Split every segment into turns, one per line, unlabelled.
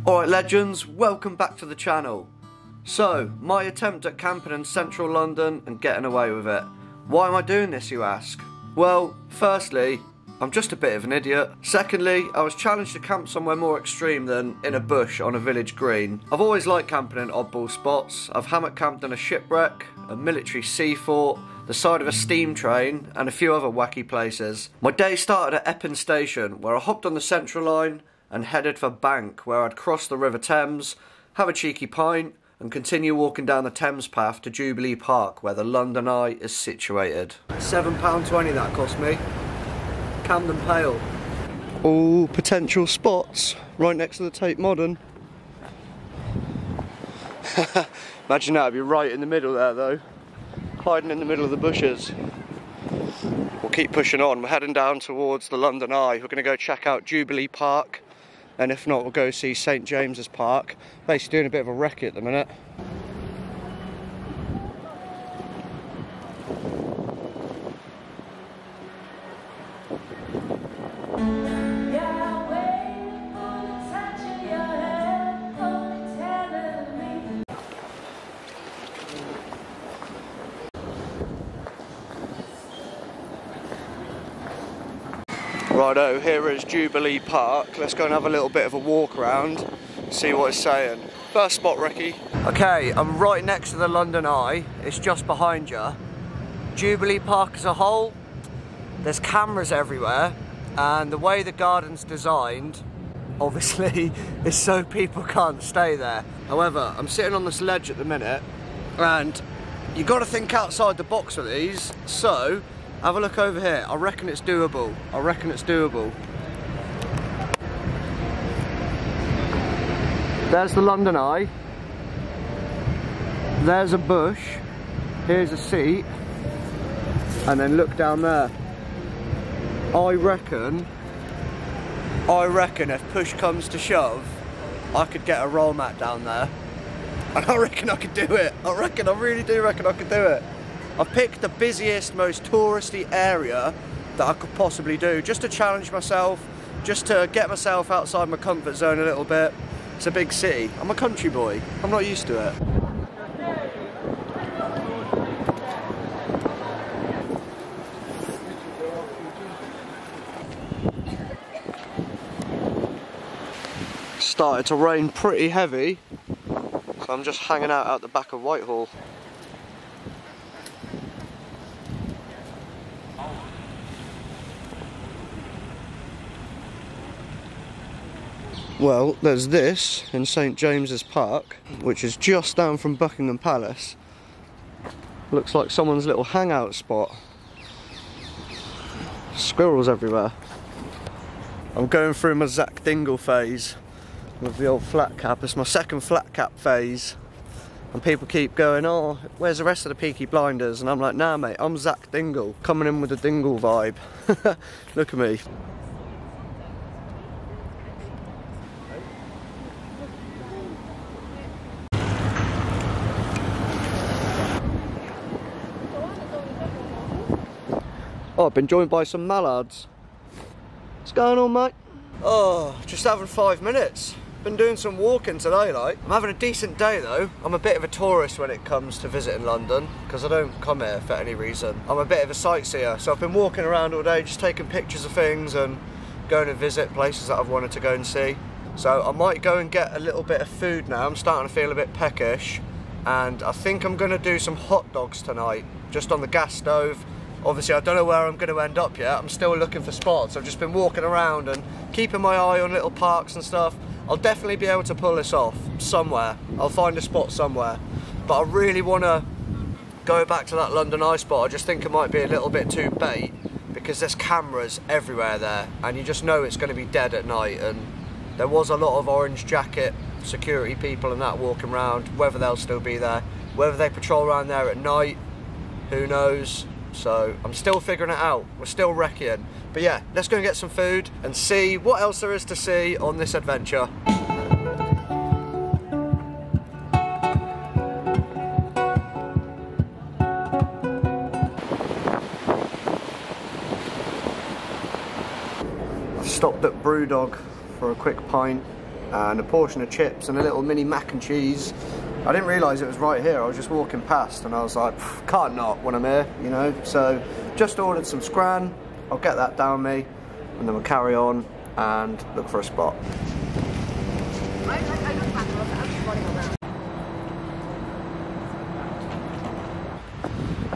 Alright legends, welcome back to the channel. So, my attempt at camping in central London and getting away with it. Why am I doing this, you ask? Well, firstly, I'm just a bit of an idiot. Secondly, I was challenged to camp somewhere more extreme than in a bush on a village green. I've always liked camping in oddball spots. I've hammock camped in a shipwreck, a military sea fort, the side of a steam train, and a few other wacky places. My day started at Epping Station, where I hopped on the Central Line and headed for Bank, where I'd cross the River Thames, have a cheeky pint, and continue walking down the Thames path to Jubilee Park, where the London Eye is situated. £7.20 that cost me. Camden Pale. All potential spots right next to the Tate Modern. Imagine that, I'd be right in the middle there though. Hiding in the middle of the bushes. We'll keep pushing on. We're heading down towards the London Eye. We're going to go check out Jubilee Park. And if not, we'll go see St James's Park. Basically doing a bit of a recce at the minute. Righto, here is Jubilee Park. Let's go and have a little bit of a walk around, see what it's saying. First spot, Ricky. Okay, I'm right next to the London Eye. It's just behind you. Jubilee Park as a whole, there's cameras everywhere, and the way the garden's designed, obviously, is so people can't stay there. However, I'm sitting on this ledge at the minute, and you got to think outside the box with these, so have a look over here. I reckon it's doable. I reckon it's doable. There's the London Eye. There's a bush. Here's a seat. And then look down there. I reckon if push comes to shove, I could get a roll mat down there. And I reckon I could do it. I really do reckon I could do it. I've picked the busiest, most touristy area that I could possibly do, just to challenge myself, just to get myself outside my comfort zone a little bit. It's a big city. I'm a country boy. I'm not used to it. Started to rain pretty heavy, so I'm just hanging out the back of Whitehall. Well, there's this in St James's Park, which is just down from Buckingham Palace. Looks like someone's little hangout spot. Squirrels everywhere. I'm going through my Zach Dingle phase with the old flat cap. It's my second flat cap phase. And people keep going, oh, where's the rest of the Peaky Blinders? And I'm like, nah mate, I'm Zach Dingle. Coming in with the Dingle vibe. Look at me. Oh, I've been joined by some mallards. What's going on, mate? Oh, just having 5 minutes. Been doing some walking today, like. I'm having a decent day, though. I'm a bit of a tourist when it comes to visiting London, because I don't come here for any reason. I'm a bit of a sightseer, so I've been walking around all day, just taking pictures of things and going to visit places that I've wanted to go and see. So I might go and get a little bit of food now. I'm starting to feel a bit peckish, and I think I'm going to do some hot dogs tonight, just on the gas stove. Obviously, I don't know where I'm going to end up yet. I'm still looking for spots. I've just been walking around and keeping my eye on little parks and stuff. I'll definitely be able to pull this off somewhere. I'll find a spot somewhere. But I really want to go back to that London Eye spot. I just think it might be a little bit too bait because there's cameras everywhere there and you just know it's going to be dead at night. And there was a lot of orange jacket security people and that walking around. Whether they'll still be there, whether they patrol around there at night, who knows. So I'm still figuring it out. We're still wrecking. But yeah, let's go and get some food and see what else there is to see on this adventure. I've stopped at Brewdog for a quick pint. and a portion of chips and a little mini mac and cheese. I didn't realise it was right here. I was just walking past and I was like, can't not when I'm here, you know. So just ordered some scran. I'll get that down me and then we'll carry on and look for a spot.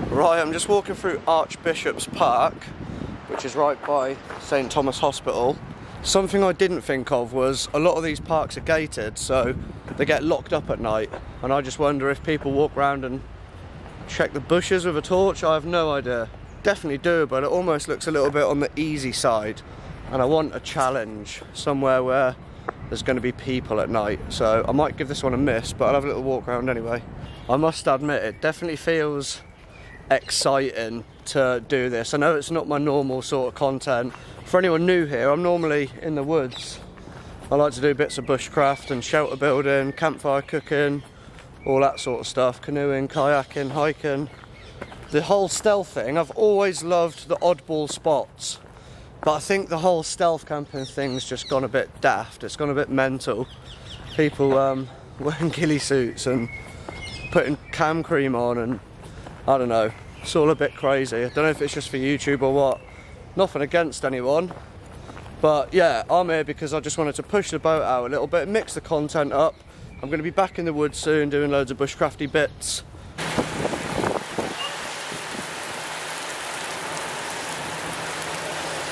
Right, I'm just walking through Archbishops Park, which is right by St Thomas Hospital. Something I didn't think of was a lot of these parks are gated, so they get locked up at night, and I just wonder if people walk around and check the bushes with a torch. I have no idea. Definitely doable. It almost looks a little bit on the easy side, and I want a challenge somewhere where there's going to be people at night, so I might give this one a miss, but I'll have a little walk around anyway. I must admit, it definitely feels exciting to do this. I know it's not my normal sort of content. For anyone new here, I'm normally in the woods. I like to do bits of bushcraft and shelter building, campfire cooking, all that sort of stuff, canoeing, kayaking, hiking. The whole stealth thing, I've always loved the oddball spots, but I think the whole stealth camping thing's just gone a bit daft. It's gone a bit mental. People wearing ghillie suits and putting cam cream on, and I don't know, it's all a bit crazy. I don't know if it's just for YouTube or what. Nothing against anyone, but yeah, I'm here because I just wanted to push the boat out a little bit, mix the content up. I'm going to be back in the woods soon doing loads of bushcrafty bits.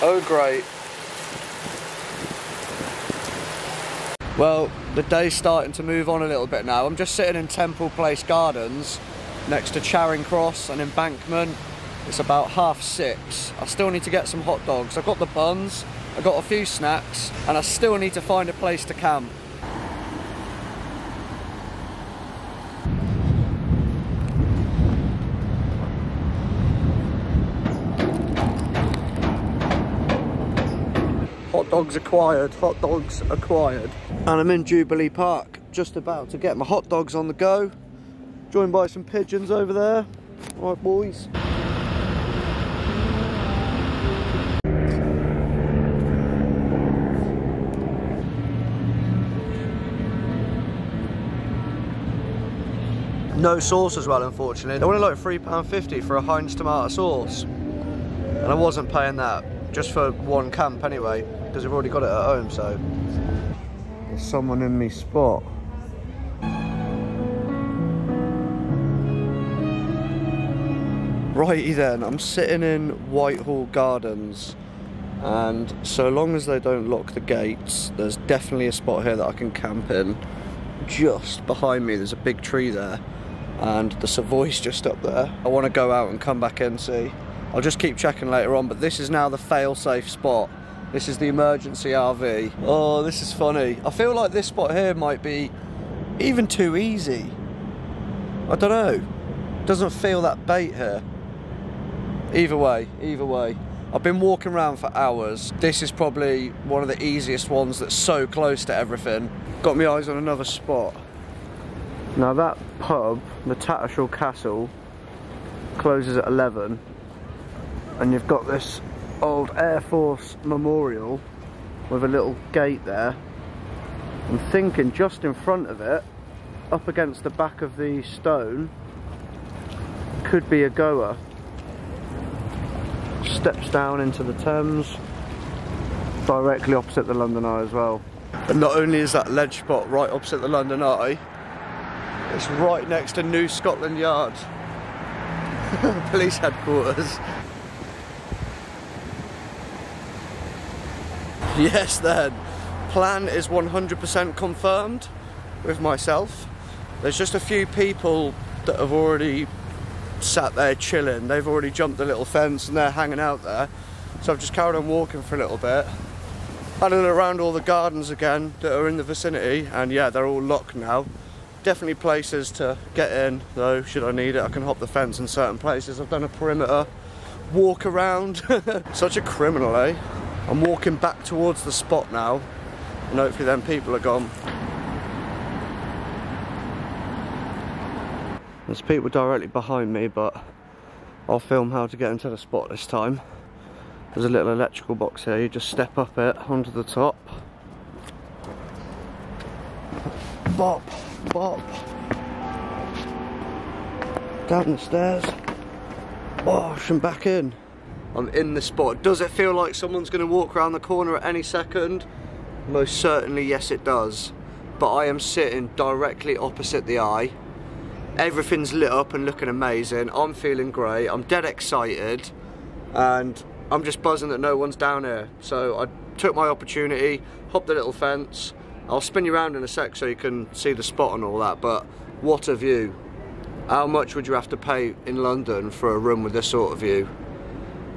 Oh great. Well, the day's starting to move on a little bit now. I'm just sitting in Temple Place Gardens next to Charing Cross and Embankment. It's about 6:30. I still need to get some hot dogs. I've got the buns, I've got a few snacks, and I still need to find a place to camp. Hot dogs acquired, hot dogs acquired. And I'm in Jubilee Park, just about to get my hot dogs on the go. Joined by some pigeons over there. All right, boys. No sauce as well, unfortunately. They wanted like £3.50 for a Heinz tomato sauce, and I wasn't paying that, just for one camp anyway, because I've already got it at home. So there's someone in me spot. Righty then, I'm sitting in Whitehall Gardens, and so long as they don't lock the gates, there's definitely a spot here that I can camp in. Just behind me there's a big tree there, and the Savoy's just up there. I want to go out and come back in and see. I'll just keep checking later on, but this is now the fail-safe spot. This is the emergency RV. Oh, this is funny. I feel like this spot here might be even too easy. I don't know. Doesn't feel that bait here. Either way. I've been walking around for hours. This is probably one of the easiest ones that's so close to everything. Got my eyes on another spot. Now that pub, the Tattershall Castle, closes at 11, and you've got this old Air Force memorial with a little gate there. I'm thinking just in front of it, up against the back of the stone, could be a goer. Steps down into the Thames, directly opposite the London Eye as well. And not only is that ledge spot right opposite the London Eye, it's right next to New Scotland Yard, police headquarters. Yes then, plan is 100% confirmed with myself. There's just a few people that have already sat there chilling. They've already jumped the little fence and they're hanging out there. So I've just carried on walking for a little bit. Had a look around all the gardens again that are in the vicinity, and yeah, they're all locked now. Definitely places to get in though, should I need it. I can hop the fence in certain places. I've done a perimeter walk around. Such a criminal, eh? I'm walking back towards the spot now, and hopefully then people are gone. There's people directly behind me, but I'll film how to get into the spot this time. There's a little electrical box here, you just step up it onto the top. bop, bop. Down the stairs. Wash and back in. I'm in the spot. Does it feel like someone's going to walk around the corner at any second? Most certainly, yes it does. But I am sitting directly opposite the eye. Everything's lit up and looking amazing. I'm feeling great. I'm dead excited. And I'm just buzzing that no one's down here. So I took my opportunity, hopped the little fence. I'll spin you around in a sec so you can see the spot and all that. But what a view. How much would you have to pay in London for a room with this sort of view?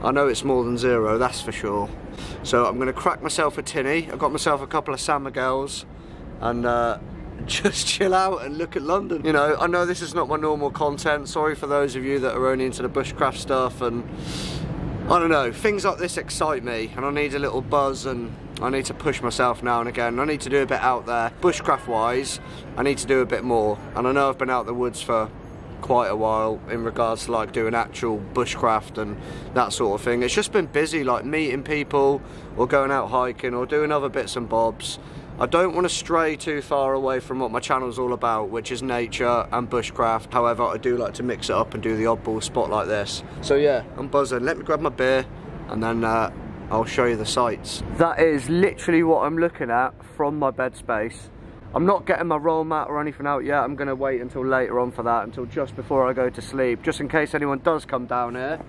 I know it's more than zero, that's for sure. So I'm going to crack myself a tinny. I've got myself a couple of San Miguels and just chill out and look at London. You know, I know this is not my normal content. Sorry for those of you that are only into the bushcraft stuff, and I don't know, things like this excite me and I need a little buzz, and I need to push myself now and again. I need to do a bit out there. Bushcraft wise, I need to do a bit more, and I know I've been out the woods for quite a while in regards to like doing actual bushcraft and that sort of thing. It's just been busy, like meeting people or going out hiking or doing other bits and bobs. I don't want to stray too far away from what my channel's all about, which is nature and bushcraft. However, I do like to mix it up and do the oddball spot like this. So yeah, I'm buzzing. Let me grab my beer and then I'll show you the sights. That is literally what I'm looking at from my bed space. I'm not getting my roll mat or anything out yet. I'm going to wait until later on for that, until just before I go to sleep, just in case anyone does come down here.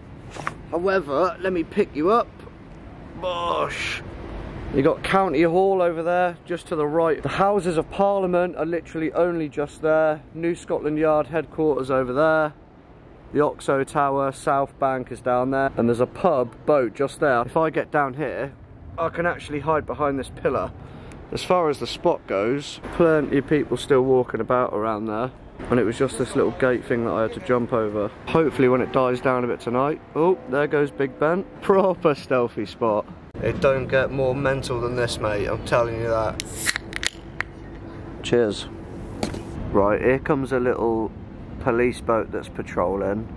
However, let me pick you up. Bosh. You got County Hall over there, just to the right. The Houses of Parliament are literally only just there. New Scotland Yard headquarters over there. The Oxo Tower, South Bank is down there. And there's a pub, boat, just there. If I get down here, I can actually hide behind this pillar. As far as the spot goes, plenty of people still walking about around there. And it was just this little gate thing that I had to jump over. Hopefully when it dies down a bit tonight. Oh, there goes Big Ben. Proper stealthy spot. It don't get more mental than this, mate, I'm telling you that. Cheers. Right, here comes a little police boat that's patrolling.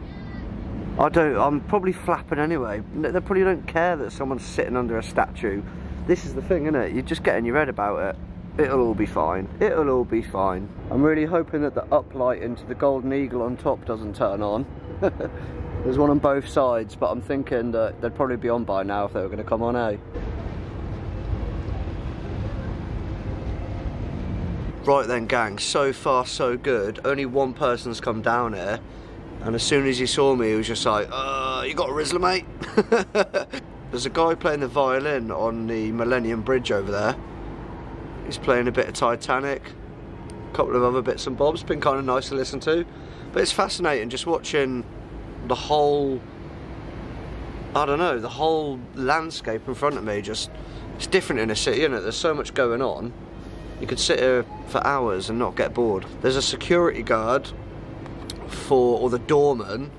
I'm probably flapping anyway. They probably don't care that someone's sitting under a statue. This is the thing, isn't it? You just get in your head about it. It'll all be fine. It'll all be fine. I'm really hoping that the uplight into the Golden Eagle on top doesn't turn on. There's one on both sides, but I'm thinking that they'd probably be on by now if they were going to come on, eh? Right then, gang. So far, so good. Only one person's come down here. And as soon as he saw me, he was just like, you got a Rizzler, mate? There's a guy playing the violin on the Millennium Bridge over there. He's playing a bit of Titanic, a couple of other bits and bobs. Been kind of nice to listen to. But it's fascinating just watching the whole, I don't know, the whole landscape in front of me. Just, it's different in a city, isn't it? There's so much going on. You could sit here for hours and not get bored. There's a security guard or the doorman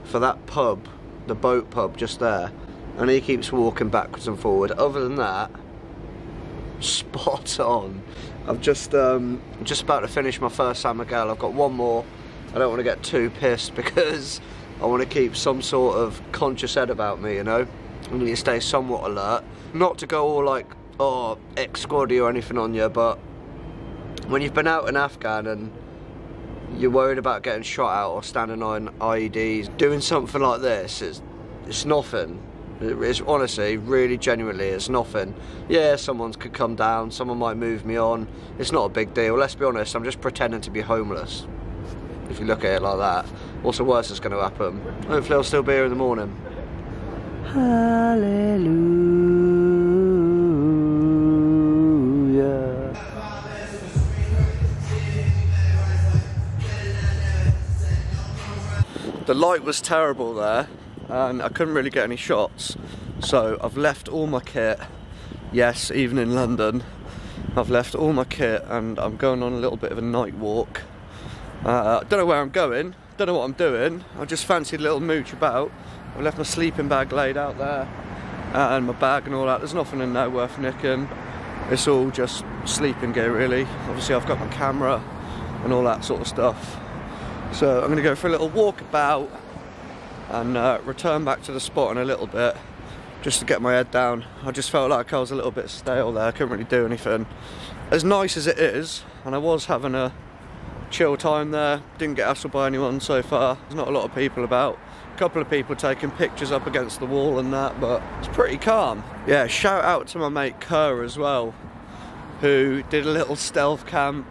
for that pub, the boat pub just there. And he keeps walking backwards and forward. Other than that, spot on. I'm just about to finish my first San Miguel. I've got one more. I don't want to get too pissed because I want to keep some sort of conscious head about me, you know. I need to stay somewhat alert. Not to go all like, oh, ex-squaddy or anything on you, but when you've been out in Afghan and you're worried about getting shot out or standing on IEDs, doing something like this, it's nothing. It's honestly, really genuinely, it's nothing. Yeah, someone could come down, someone might move me on. It's not a big deal. Let's be honest, I'm just pretending to be homeless. If you look at it like that. What's the worst that's going to happen? Hopefully I'll still be here in the morning. Hallelujah. The light was terrible there, and I couldn't really get any shots, so I've left all my kit. Yes, even in London, I've left all my kit and I'm going on a little bit of a night walk. I don't know where I'm going, don't know what I'm doing. I just fancied a little mooch about. I've left my sleeping bag laid out there and my bag and all that. There's nothing in there worth nicking. It's all just sleeping gear really. Obviously I've got my camera and all that sort of stuff. So I'm going to go for a little walk about and return back to the spot in a little bit. just to get my head down. I just felt like I was a little bit stale there, I couldn't really do anything. As nice as it is, and I was having a chill time there, didn't get hassled by anyone so far. There's not a lot of people about. A couple of people taking pictures up against the wall and that, but it's pretty calm. Yeah, shout out to my mate Kerr as well, who did a little stealth camp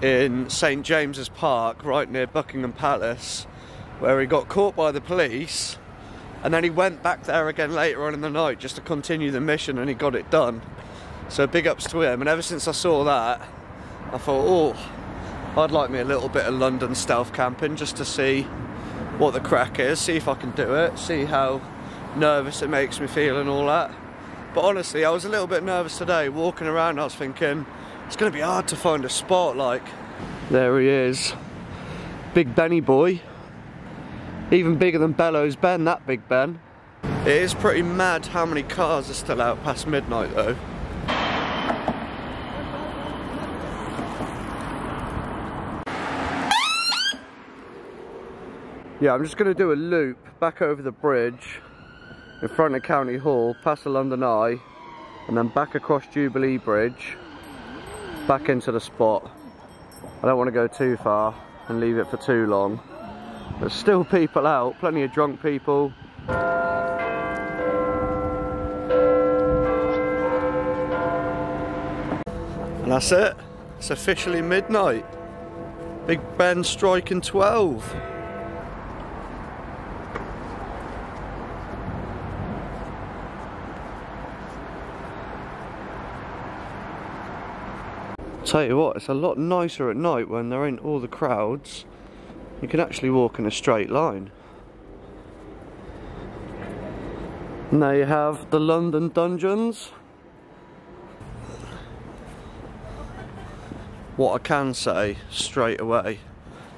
in St James's Park, right near Buckingham Palace, where he got caught by the police, and then he went back there again later on in the night just to continue the mission, and he got it done. So big ups to him, and ever since I saw that, I thought, oh, I'd like me a little bit of London stealth camping just to see what the crack is, see if I can do it, see how nervous it makes me feel and all that. But honestly, I was a little bit nervous today, walking around. I was thinking, it's going to be hard to find a spot. Like, there he is, Big Benny boy, even bigger than Bellows Ben, that Big Ben. It is pretty mad how many cars are still out past midnight though. Yeah, I'm just going to do a loop back over the bridge in front of County Hall, past the London Eye, and then back across Jubilee Bridge, back into the spot. I don't want to go too far and leave it for too long. There's still people out, plenty of drunk people. And that's it. It's officially midnight. Big Ben striking 12. Tell you what, it's a lot nicer at night when there ain't all the crowds. You can actually walk in a straight line. And there you have the London dungeons. What I can say straight away,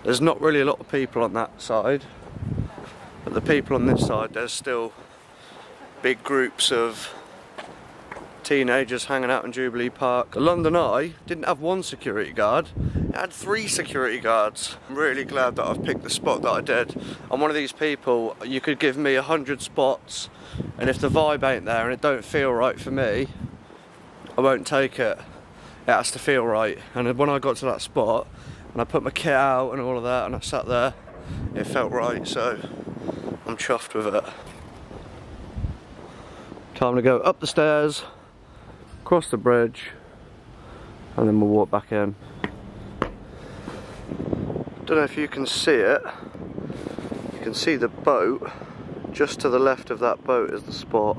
there's not really a lot of people on that side, but the people on this side, there's still big groups of teenagers hanging out in Jubilee Park. The London Eye didn't have one security guard, it had 3 security guards. I'm really glad that I've picked the spot that I did. I'm one of these people, you could give me 100 spots, and if the vibe ain't there and it don't feel right for me, I won't take it. It has to feel right. And when I got to that spot and I put my kit out and all of that and I sat there, it felt right, so I'm chuffed with it. Time to go up the stairs, across the bridge, and then we'll walk back in. Don't know if you can see it. You can see the boat. Just to the left of that boat is the spot.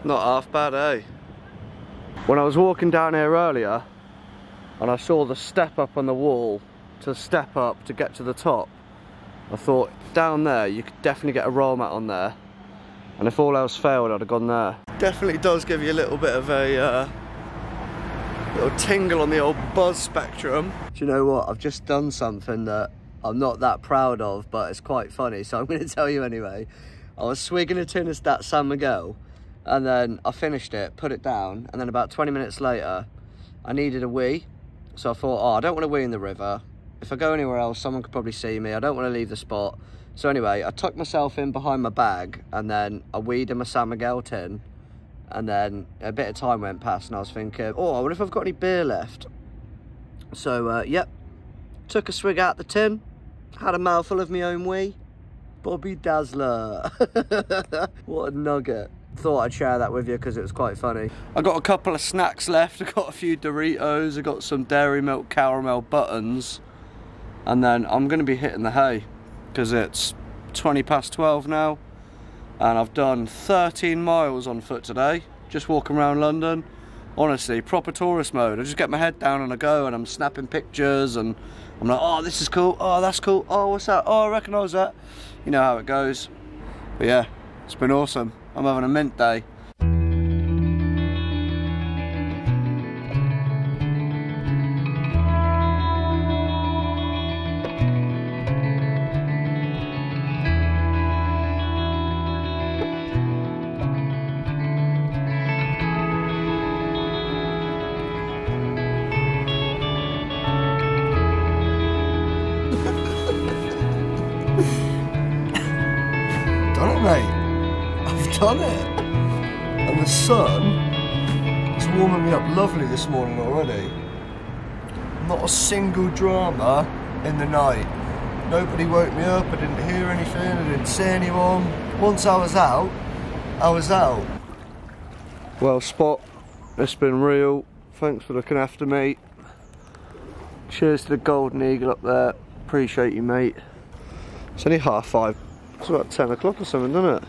Not half bad, eh? When I was walking down here earlier and I saw the step up on the wall to step up to get to the top, I thought down there you could definitely get a roll mat on there, and if all else failed I'd have gone there. Definitely does give you a little bit of a little tingle on the old buzz spectrum. Do you know what? I've just done something that I'm not that proud of, but it's quite funny, so I'm going to tell you anyway. I was swigging a tin of that San Miguel, and then I finished it, put it down, and then about 20 minutes later, I needed a wee. So I thought, oh, I don't want to wee in the river. If I go anywhere else, someone could probably see me. I don't want to leave the spot. So anyway, I tucked myself in behind my bag, and then I weed in my San Miguel tin. And then a bit of time went past, and I was thinking, oh, I wonder if I've got any beer left. So, yep, took a swig out the tin, had a mouthful of my own wee. Bobby Dazzler. What a nugget. Thought I'd share that with you because it was quite funny. I got a couple of snacks left. I got a few Doritos, I got some Dairy Milk caramel buttons, and then I'm going to be hitting the hay because it's 20 past 12 now, and I've done 13 miles on foot today, just walking around London. Honestly, proper tourist mode. I just get my head down and I go, and I'm snapping pictures, and I'm like, oh, this is cool, oh, that's cool, oh, what's that, oh, I recognise that. You know how it goes. But yeah, it's been awesome. I'm having a mint day. Done it, mate. I've done it. sun is warming me up lovely this morning already. Not a single drama in the night. Nobody woke me up, I didn't hear anything, I didn't see anyone. Once I was out, I was out. Well, Spot, it's been real. Thanks for looking after me. Cheers to the golden eagle up there. Appreciate you, mate. It's only 5:30. It's about 10 o'clock or something, doesn't it?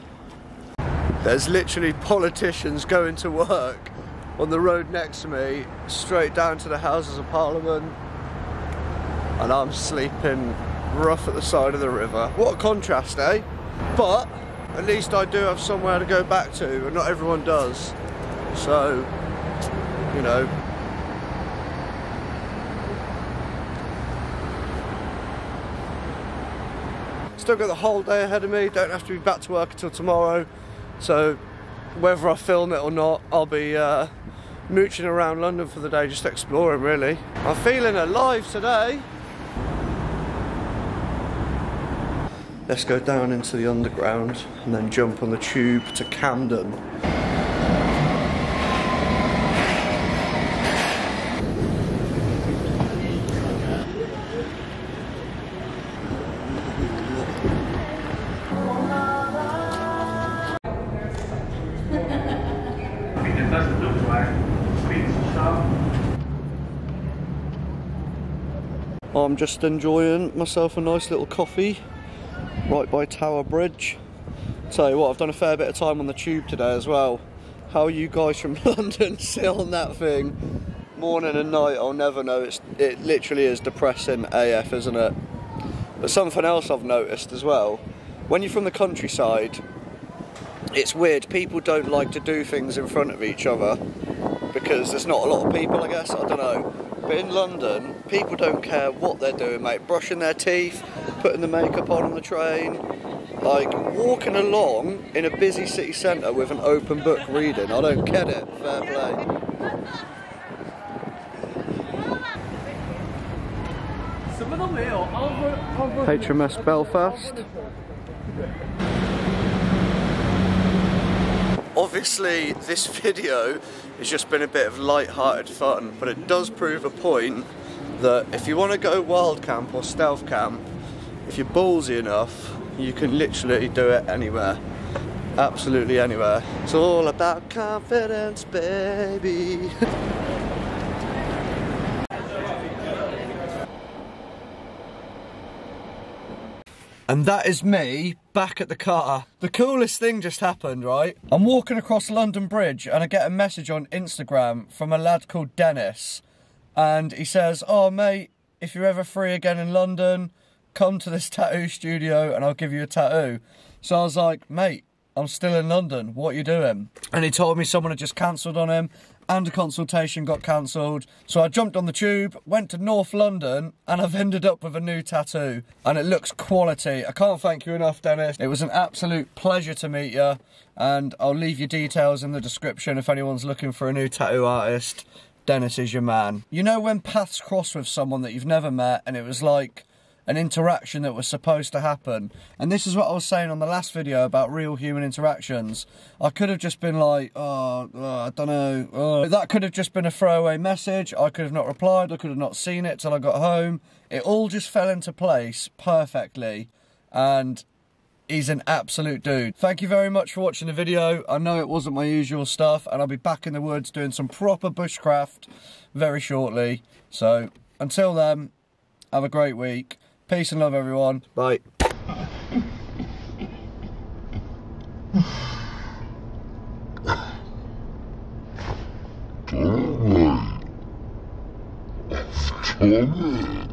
There's literally politicians going to work on the road next to me, straight down to the Houses of Parliament, and I'm sleeping rough at the side of the river. What a contrast, eh? But at least I do have somewhere to go back to, and not everyone does. So, you know. Still got the whole day ahead of me, don't have to be back to work until tomorrow. So, whether I film it or not, I'll be mooching around London for the day, just exploring really. I'm feeling alive today. Let's go down into the underground and then jump on the tube to Camden. I'm just enjoying myself a nice little coffee right by Tower Bridge. Tell you what, I've done a fair bit of time on the tube today as well. How are you guys from London still on that thing? Morning and night, I'll never know. It literally is depressing AF, isn't it? But something else I've noticed as well, when you're from the countryside, it's weird, people don't like to do things in front of each other because there's not a lot of people, I guess, I don't know. But in London, people don't care what they're doing, mate. Brushing their teeth, putting the makeup on the train, like walking along in a busy city centre with an open book reading. I don't get it. Fair play. HMS Belfast. Obviously, this video has just been a bit of light-hearted fun, but it does prove a point that if you want to go wild camp or stealth camp, if you're ballsy enough, you can literally do it anywhere. Absolutely anywhere. It's all about confidence, baby. And that is me back at the car. The coolest thing just happened, right? I'm walking across London Bridge and I get a message on Instagram from a lad called Dennis. And he says, oh mate, if you're ever free again in London, come to this tattoo studio and I'll give you a tattoo. So I was like, mate, I'm still in London, what are you doing? And he told me someone had just cancelled on him and a consultation got cancelled. So I jumped on the tube, went to North London, and I've ended up with a new tattoo. And it looks quality. I can't thank you enough, Dennis. It was an absolute pleasure to meet you. And I'll leave your details in the description if anyone's looking for a new tattoo artist. Dennis is your man. You know when paths cross with someone that you've never met and it was like an interaction that was supposed to happen? And this is what I was saying on the last video about real human interactions. I could have just been like, I don't know. That could have just been a throwaway message. I could have not replied. I could have not seen it till I got home. It all just fell into place perfectly. And he's an absolute dude. Thank you very much for watching the video. I know it wasn't my usual stuff, and I'll be back in the woods doing some proper bushcraft very shortly. So until then, have a great week. Peace and love, everyone. Bye.
Tommy.